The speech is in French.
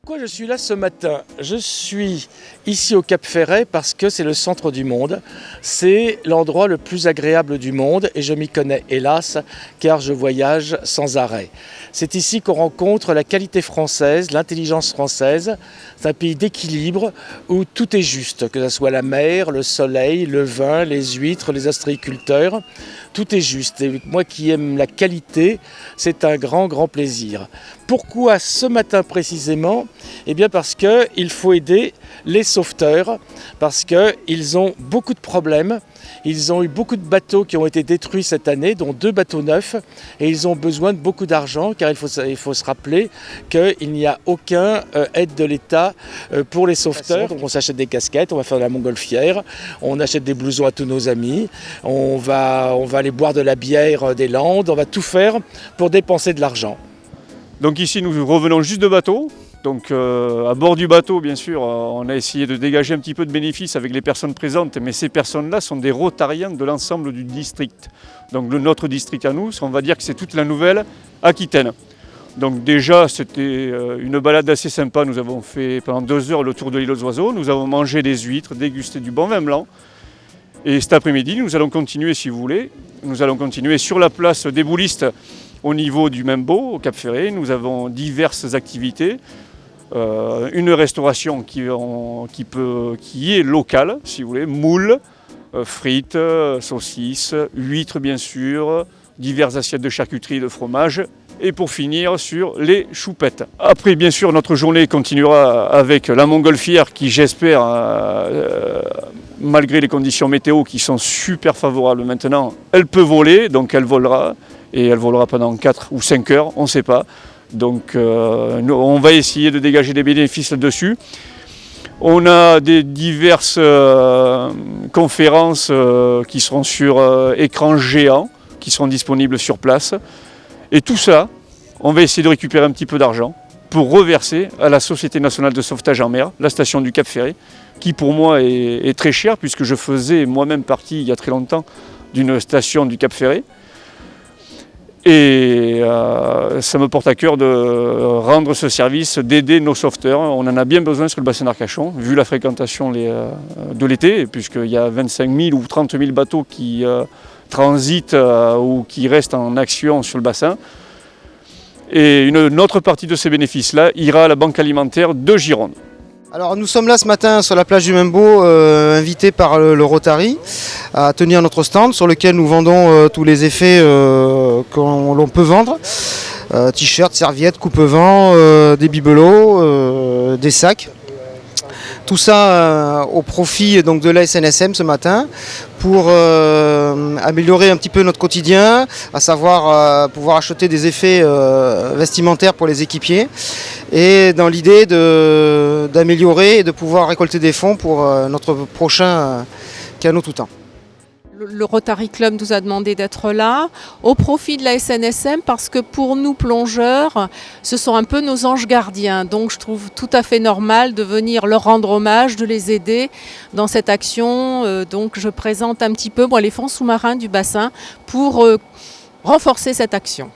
Pourquoi je suis là ce matin? Je suis ici au Cap Ferret parce que c'est le centre du monde. C'est l'endroit le plus agréable du monde et je m'y connais hélas car je voyage sans arrêt. C'est ici qu'on rencontre la qualité française, l'intelligence française. C'est un pays d'équilibre où tout est juste, que ce soit la mer, le soleil, le vin, les huîtres, les ostréiculteurs. Tout est juste et moi qui aime la qualité, c'est un grand plaisir. Pourquoi ce matin précisément? Eh bien parce qu'il faut aider les sauveteurs, parce qu'ils ont beaucoup de problèmes. Ils ont eu beaucoup de bateaux qui ont été détruits cette année, dont 2 bateaux neufs, et ils ont besoin de beaucoup d'argent, car il faut se rappeler qu'il n'y a aucune aide de l'État pour les sauveteurs. Donc on s'achète des casquettes, on va faire de la montgolfière, on achète des blousons à tous nos amis, on va aller boire de la bière des Landes, on va tout faire pour dépenser de l'argent. Donc ici nous revenons juste de bateau. Donc à bord du bateau, bien sûr, on a essayé de dégager un petit peu de bénéfices avec les personnes présentes, mais ces personnes-là sont des Rotariens de l'ensemble du district. Donc notre district à nous, on va dire que c'est toute la Nouvelle-Aquitaine. Donc déjà, c'était une balade assez sympa. Nous avons fait pendant 2 heures le tour de l'île aux oiseaux. Nous avons mangé des huîtres, dégusté du bon vin blanc. Et cet après-midi, nous allons continuer, si vous voulez, nous allons continuer sur la place des Boulistes au niveau du Membo, au Cap Ferret. Nous avons diverses activités. Une restauration qui est locale, si vous voulez, moules, frites, saucisses, huîtres bien sûr, diverses assiettes de charcuterie, de fromage, et pour finir sur les choupettes. Après bien sûr notre journée continuera avec la montgolfière qui j'espère, malgré les conditions météo qui sont super favorables maintenant, elle peut voler, donc elle volera, et elle volera pendant 4 ou 5 heures, on ne sait pas. Donc on va essayer de dégager des bénéfices dessus. On a des diverses conférences qui seront sur écran géant, qui seront disponibles sur place. Et tout ça, on va essayer de récupérer un petit peu d'argent pour reverser à la Société nationale de sauvetage en mer, la station du Cap Ferret, qui pour moi est très chère puisque je faisais moi-même partie il y a très longtemps d'une station du Cap Ferret. Et ça me porte à cœur de rendre ce service, d'aider nos sauveteurs. On en a bien besoin sur le bassin d'Arcachon, vu la fréquentation de l'été, puisqu'il y a 25 000 ou 30 000 bateaux qui transitent ou qui restent en action sur le bassin. Et une autre partie de ces bénéfices-là ira à la Banque alimentaire de Gironde. Alors nous sommes là ce matin sur la plage du Membo, invités par le Rotary à tenir notre stand sur lequel nous vendons tous les effets que l'on peut vendre. T-shirts, serviettes, coupe-vent, des bibelots, des sacs. Tout ça au profit donc, de la SNSM ce matin pour améliorer un petit peu notre quotidien, à savoir pouvoir acheter des effets vestimentaires pour les équipiers et dans l'idée d'améliorer et de pouvoir récolter des fonds pour notre prochain canot tout temps. Le Rotary Club nous a demandé d'être là au profit de la SNSM parce que pour nous plongeurs, ce sont un peu nos anges gardiens. Donc je trouve tout à fait normal de venir leur rendre hommage, de les aider dans cette action. Donc je présente un petit peu les fonds sous-marins du bassin pour renforcer cette action.